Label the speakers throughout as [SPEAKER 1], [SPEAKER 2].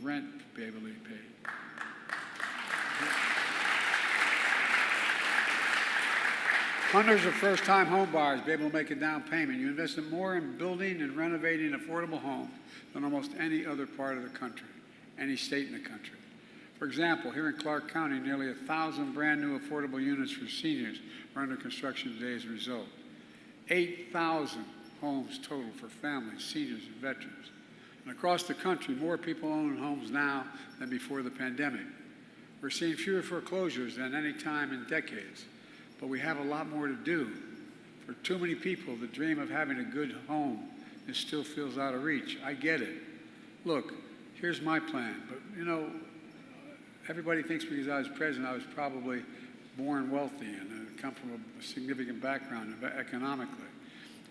[SPEAKER 1] rent be able to be paid. Hundreds of first-time home buyers be able to make a down payment. You invested more in building and renovating affordable homes than almost any other part of the country, any state in the country. For example, here in Clark County, nearly 1,000 brand new affordable units for seniors are under construction today as a result. 8,000 homes total for families, seniors, and veterans. And across the country, more people own homes now than before the pandemic. We're seeing fewer foreclosures than any time in decades, but we have a lot more to do. For too many people, the dream of having a good home still feels out of reach. I get it. Look, here's my plan, but you know, everybody thinks because I was president, I was probably born wealthy and come from a significant background economically.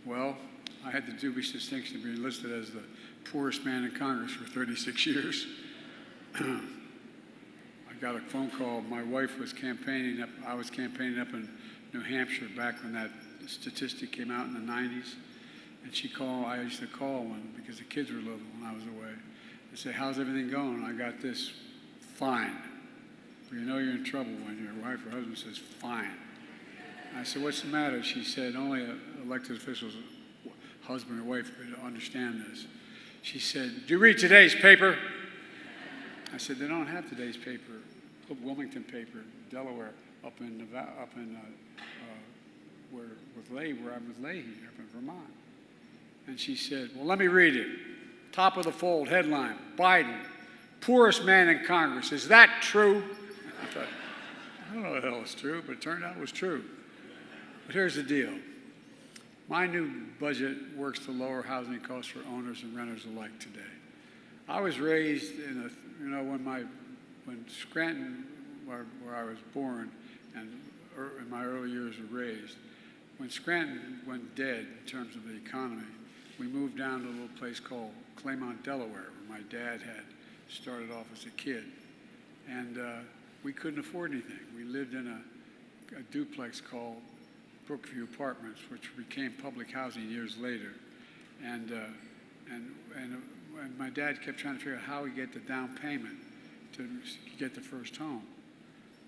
[SPEAKER 1] Well, I had the dubious distinction of being listed as the poorest man in Congress for 36 years. I got a phone call. My wife was campaigning up. I was campaigning up in New Hampshire back when that statistic came out in the 90s. And she called. I used to call because the kids were little when I was away. I say, "How's everything going?" I got this, "Fine." But you know you're in trouble when your wife or husband says, "Fine." I said, "What's the matter?" She said, "Only elected officials, husband or wife, could understand this." She said, "Do you read today's paper?" I said, "They don't have today's paper. Wilmington paper, Delaware, up in where I'm with Leahy, up in Vermont." And she said, "Well, let me read it. Top of the fold, headline, Biden, poorest man in Congress. Is that true?" I thought, I don't know what the hell is true, but it turned out it was true. But here's the deal. My new budget works to lower housing costs for owners and renters alike today. I was raised in when Scranton, where I was born, and in my early years were raised, when Scranton went dead in terms of the economy, we moved down to a little place called Claymont, Delaware, where my dad had started off as a kid. And we couldn't afford anything. We lived in a duplex called Brookview Apartments, which became public housing years later. And my dad kept trying to figure out how we get the down payment to get the first home.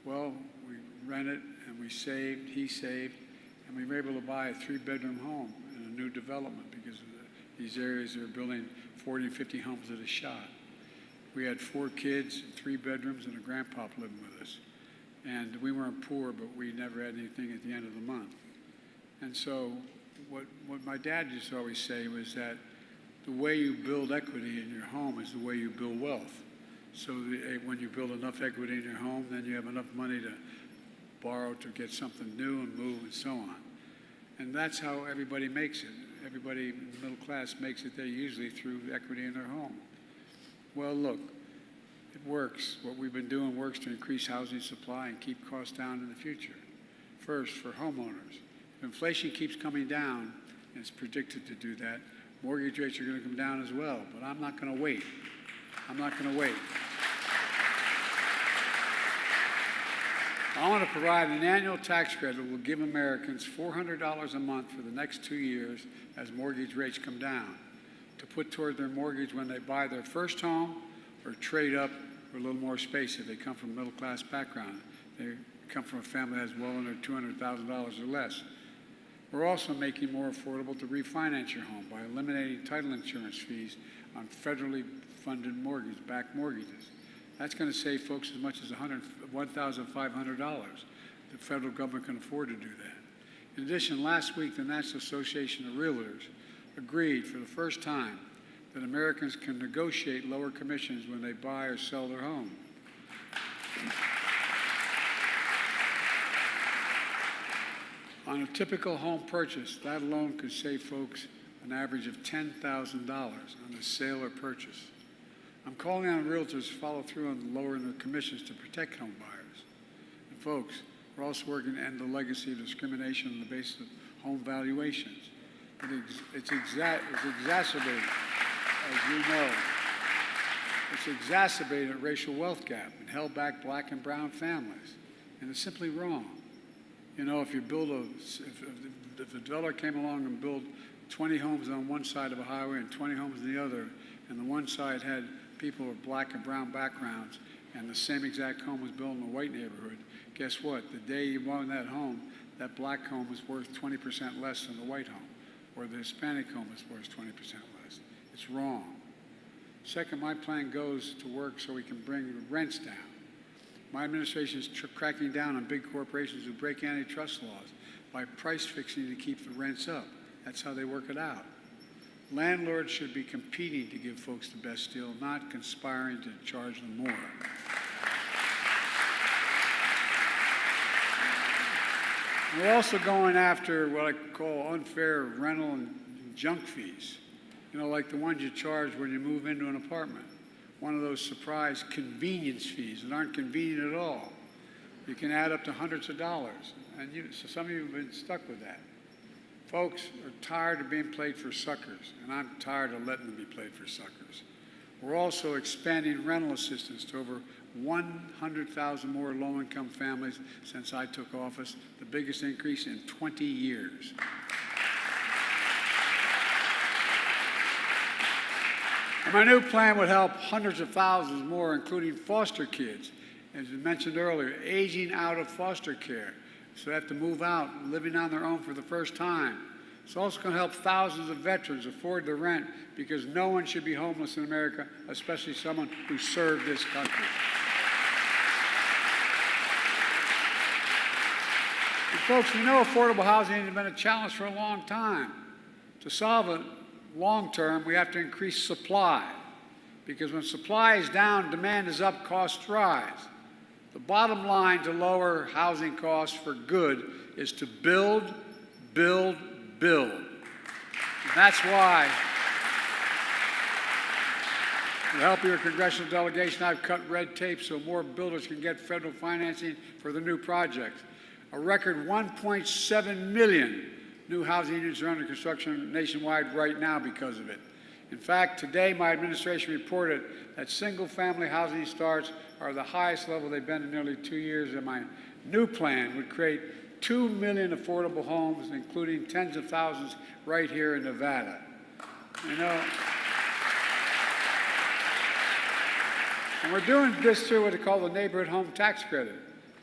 [SPEAKER 1] Well, we rented and we saved, he saved, and we were able to buy a 3-bedroom home in a new development because of these areas they were building 40 and 50 homes at a shot. We had 4 kids, 3 bedrooms, and a grandpop living with us. And we weren't poor, but we never had anything at the end of the month. And so what my dad used to always say was that the way you build equity in your home is the way you build wealth. So when you build enough equity in your home, then you have enough money to borrow to get something new and move and so on. And that's how everybody makes it. Everybody in the middle class makes it there usually through equity in their home. Well, look, it works. What we've been doing works to increase housing supply and keep costs down in the future. First, for homeowners, if inflation keeps coming down, and it's predicted to do that, mortgage rates are going to come down as well, but I'm not going to wait. I'm not going to wait. I want to provide an annual tax credit that will give Americans $400 a month for the next 2 years as mortgage rates come down to put toward their mortgage when they buy their first home or trade up for a little more space if they come from a middle-class background. They come from a family that has well under $200,000 or less. We're also making it more affordable to refinance your home by eliminating title insurance fees on federally funded backed mortgages. That's going to save folks as much as $1,500. The federal government can afford to do that. In addition, last week, the National Association of Realtors agreed for the first time that Americans can negotiate lower commissions when they buy or sell their home. On a typical home purchase, that alone could save folks an average of $10,000 on the sale or purchase. I'm calling on realtors to follow through on lowering their commissions to protect home buyers. And folks, we're also working to end the legacy of discrimination on the basis of home valuations. It's exacerbated, as you know, it's exacerbated a racial wealth gap and held back black and brown families. And it's simply wrong. You know, if a developer came along and built 20 homes on one side of a highway and 20 homes on the other, and the one side had people with black and brown backgrounds, and the same exact home was built in a white neighborhood. Guess what? The day you own that home, that black home is worth 20% less than the white home, or the Hispanic home is worth 20% less. It's wrong. Second, my plan goes to work so we can bring the rents down. My administration is cracking down on big corporations who break antitrust laws by price fixing to keep the rents up. That's how they work it out. Landlords should be competing to give folks the best deal, not conspiring to charge them more. We're also going after what I call unfair rental and junk fees. You know, like the ones you charge when you move into an apartment. One of those surprise convenience fees that aren't convenient at all. You can add up to hundreds of dollars. And so some of you have been stuck with that. Folks are tired of being played for suckers, and I'm tired of letting them be played for suckers. We're also expanding rental assistance to over 100,000 more low-income families since I took office, the biggest increase in 20 years. And my new plan would help hundreds of thousands more, including foster kids, as I mentioned earlier, aging out of foster care. So they have to move out, living on their own for the first time. It's also going to help thousands of veterans afford the rent, because no one should be homeless in America, especially someone who served this country. And folks, we know affordable housing has been a challenge for a long time. To solve it long term, we have to increase supply, because when supply is down, demand is up, costs rise. The bottom line to lower housing costs for good is to build, build, build. And that's why, with the help of your congressional delegation, I've cut red tape so more builders can get federal financing for the new projects. A record 1.7 million new housing units are under construction nationwide right now because of it. In fact, today my administration reported that single-family housing starts are the highest level they've been in nearly 2 years, and my new plan would create 2 million affordable homes, including tens of thousands right here in Nevada. You know, and we're doing this through what they call the neighborhood home tax credit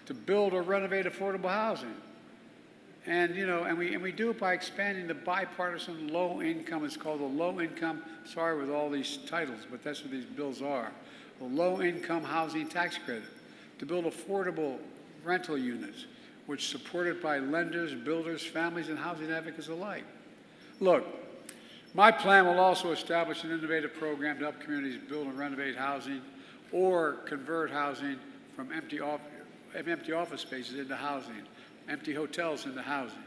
[SPEAKER 1] to build or renovate affordable housing. And, you know, and we do it by expanding the bipartisan low income. It's called the low income, sorry with all these titles, but that's what these bills are. The low income housing tax credit to build affordable rental units, which supported by lenders, builders, families, and housing advocates alike. Look, my plan will also establish an innovative program to help communities build and renovate housing or convert housing from empty office spaces into housing, empty hotels into housing.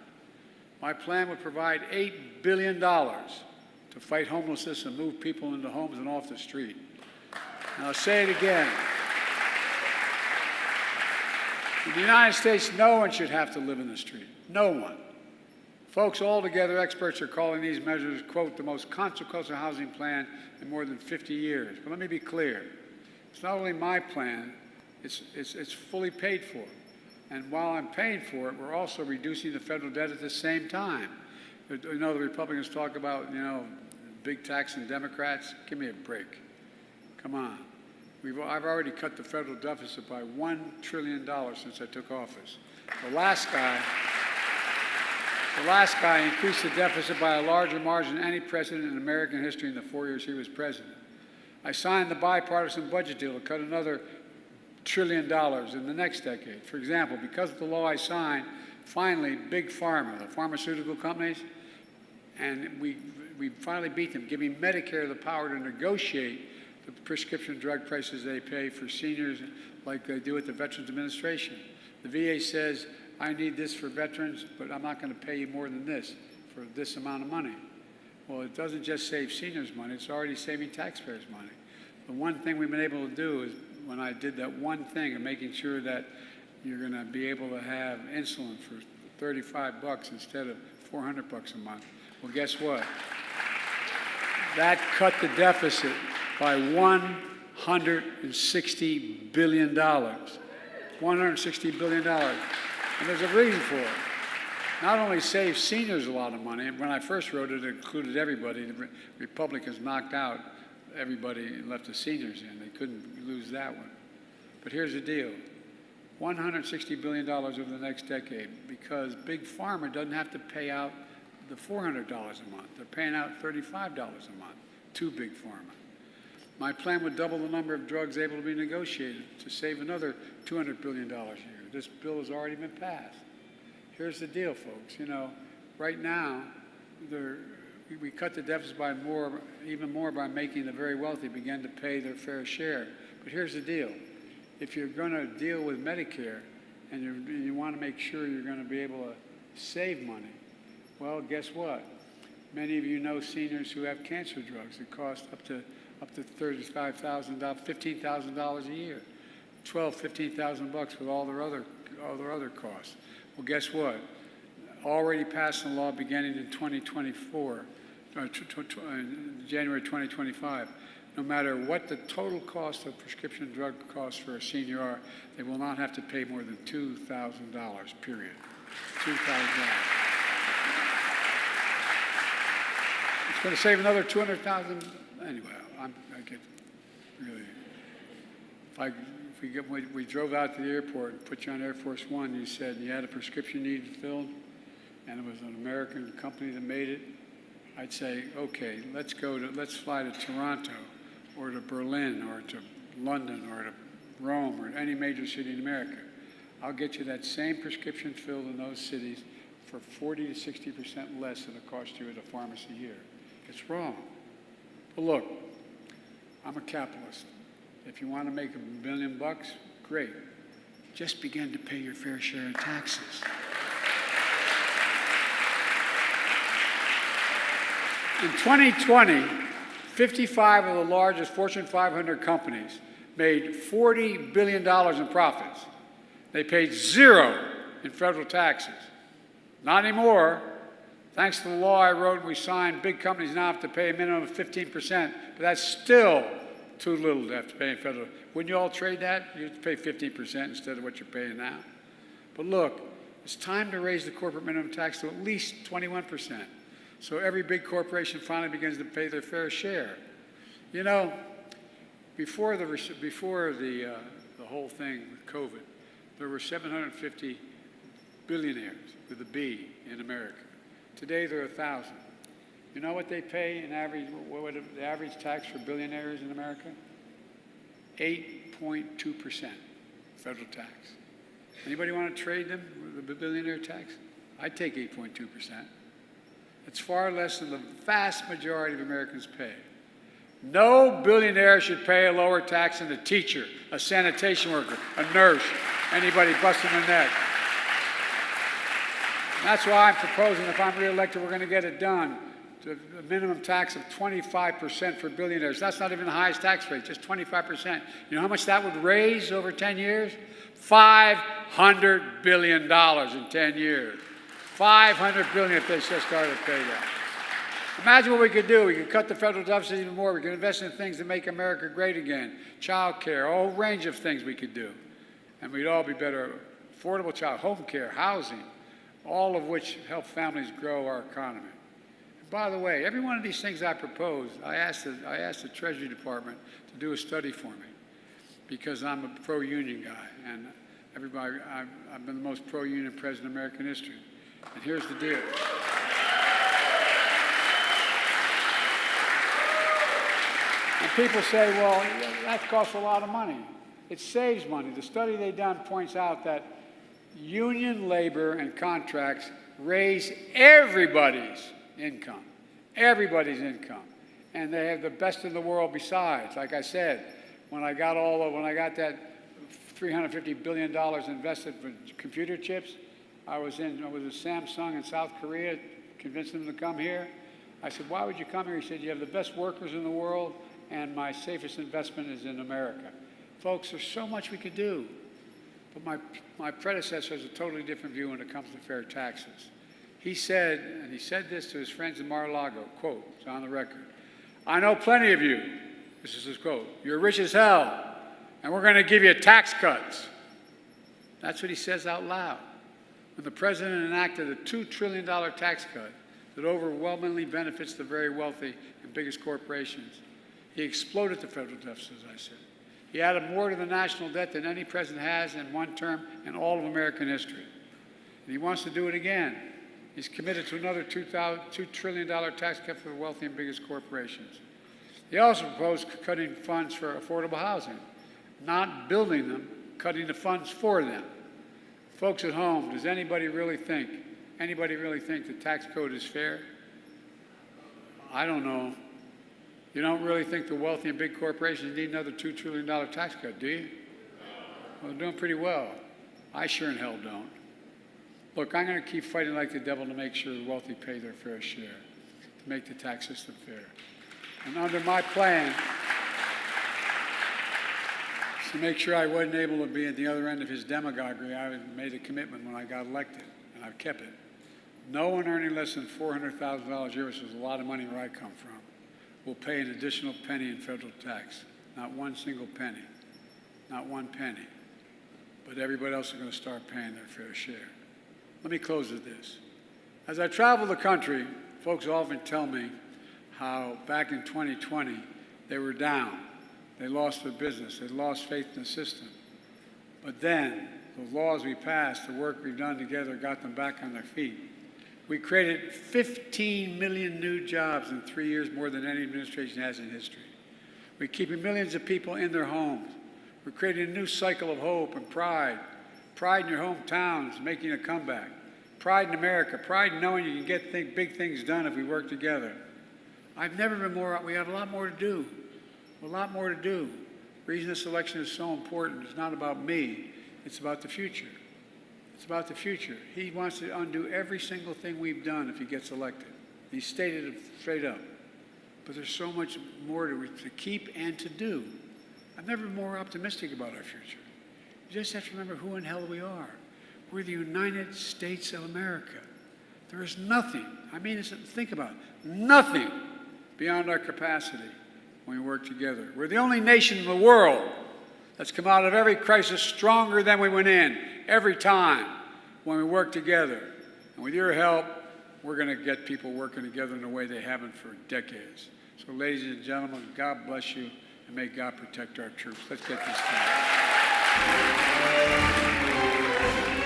[SPEAKER 1] My plan would provide $8 billion to fight homelessness and move people into homes and off the street. And I'll say it again. In the United States, no one should have to live in the street. No one. Folks, altogether, experts are calling these measures, quote, the most consequential housing plan in more than 50 years. But let me be clear. It's not only my plan, it's fully paid for. And while I'm paying for it, we're also reducing the federal debt at the same time. You know, the Republicans talk about, you know, big tax and Democrats. Give me a break. Come on. I've already cut the federal deficit by $1 trillion since I took office. The last guy increased the deficit by a larger margin than any president in American history in the 4 years he was president. I signed the bipartisan budget deal to cut another $1 trillion in the next decade. For example, because of the law I signed, finally, Big Pharma, the pharmaceutical companies, and we finally beat them, giving Medicare the power to negotiate the prescription drug prices they pay for seniors like they do at the Veterans Administration. The VA says, I need this for veterans, but I'm not going to pay you more than this for this amount of money. Well, it doesn't just save seniors money, it's already saving taxpayers money. The one thing we've been able to do is, when I did that one thing of making sure that you're going to be able to have insulin for $35 instead of $400 a month. Well, guess what? That cut the deficit by $160 billion. $160 billion. And there's a reason for it. Not only saves seniors a lot of money, and when I first wrote it, it included everybody. The Republicans knocked out everybody and left the seniors in. They couldn't lose that one. But here's the deal. $160 billion over the next decade, because Big Pharma doesn't have to pay out the $400 a month. They're paying out $35 a month to Big Pharma. My plan would double the number of drugs able to be negotiated to save another $200 billion a year. This bill has already been passed. Here's the deal, folks. You know, right now, we cut the deficit by even more by making the very wealthy begin to pay their fair share. But here's the deal. If you're going to deal with Medicare and you want to make sure you're going to be able to save money, well, guess what? Many of you know seniors who have cancer drugs that cost up to $35,000, $15,000 a year, $12,000, $15,000 with all their other costs. Well, guess what? Already passed a law beginning in 2024, January 2025. No matter what the total cost of prescription drug costs for a senior are, they will not have to pay more than $2,000, period. $2,000. It's going to save another $200,000. Anyway, I get really. We drove out to the airport and put you on Air Force One. You said you had a prescription needed filled, and it was an American company that made it. I'd say, okay, let's fly to Toronto, or to Berlin, or to London, or to Rome, or any major city in America. I'll get you that same prescription filled in those cities for 40 to 60% less than it costs you at a pharmacy here. It's wrong. But look, I'm a capitalist. If you want to make $1 billion, great. Just begin to pay your fair share in taxes. In 2020, 55 of the largest Fortune 500 companies made $40 billion in profits. They paid zero in federal taxes. Not anymore. Thanks to the law I wrote and we signed, big companies now have to pay a minimum of 15%, but that's still too little to have to pay in federal. Wouldn't you all trade that? You'd pay 15% instead of what you're paying now. But look, it's time to raise the corporate minimum tax to at least 21%. So every big corporation finally begins to pay their fair share. You know, before the whole thing with COVID, there were 750 billionaires with a B in America. Today there are 1,000. You know what they pay in average? What the average tax for billionaires in America? 8.2% federal tax. Anybody want to trade them with the billionaire tax? I'd take 8.2%. It's far less than the vast majority of Americans pay. No billionaire should pay a lower tax than a teacher, a sanitation worker, a nurse, anybody busting their neck. And that's why I'm proposing, if I'm reelected, we're going to get it done. A minimum tax of 25% for billionaires. That's not even the highest tax rate, just 25%. You know how much that would raise over 10 years? $500 billion in 10 years. $500 billion if they just started to pay that. Imagine what we could do. We could cut the federal deficit even more. We could invest in things that make America great again. Child care, a whole range of things we could do. And we'd all be better. Affordable child, home care, housing, all of which help families grow our economy. And by the way, every one of these things I propose, I asked the Treasury Department to do a study for me because I'm a pro-union guy. And everybody, I've been the most pro-union president in American history. And here's the deal. And people say, well, that costs a lot of money. It saves money. The study they've done points out that union labor and contracts raise everybody's income. Everybody's income. And they have the best in the world besides. Like I said, when I got that $350 billion invested for computer chips, I was with Samsung in South Korea, convincing them to come here. I said, why would you come here? He said, you have the best workers in the world, and my safest investment is in America. Folks, there's so much we could do. But my predecessor has a totally different view when it comes to fair taxes. He said, and he said this to his friends in Mar-a-Lago, quote, it's on the record, I know plenty of you, this is his quote, you're rich as hell, and we're going to give you tax cuts. That's what he says out loud. When the president enacted a $2 trillion tax cut that overwhelmingly benefits the very wealthy and biggest corporations, He exploded the federal deficit, as I said. He added more to the national debt than any president has in one term in all of American history. And he wants to do it again. He's committed to another $2 trillion tax cut for the wealthy and biggest corporations. He also proposed cutting funds for affordable housing, not building them, cutting the funds for them. Folks at home, does anybody really think the tax code is fair? I don't know. You don't really think the wealthy and big corporations need another $2 trillion tax cut, do you? Well, they're doing pretty well. I sure in hell don't. Look, I'm going to keep fighting like the devil to make sure the wealthy pay their fair share, to make the tax system fair. And under my plan, to make sure I wasn't able to be at the other end of his demagoguery, I made a commitment when I got elected, and I've kept it. No one earning less than $400,000 a year, which is a lot of money where I come from, will pay an additional penny in federal tax. Not one single penny. Not one penny. But everybody else is going to start paying their fair share. Let me close with this. As I travel the country, folks often tell me how back in 2020, they were down. They lost their business. They lost faith in the system. But then, the laws we passed, the work we've done together, got them back on their feet. We created 15 million new jobs in 3 years, more than any administration has in history. We're keeping millions of people in their homes. We're creating a new cycle of hope and pride. Pride in your hometowns, making a comeback. Pride in America. Pride in knowing you can get big things done if we work together. I've never been more, we have a lot more to do. A lot more to do. The reason this election is so important is not about me, it's about the future. It's about the future. He wants to undo every single thing we've done if he gets elected. He stated it straight up. But there's so much more to keep and to do. I've never been more optimistic about our future. You just have to remember who in hell we are. We're the United States of America. There is nothing, think about it, nothing beyond our capacity when we work together. We're the only nation in the world that's come out of every crisis stronger than we went in, every time when we work together. And with your help, we're going to get people working together in a way they haven't for decades. So ladies and gentlemen, God bless you, and may God protect our troops. Let's get this done.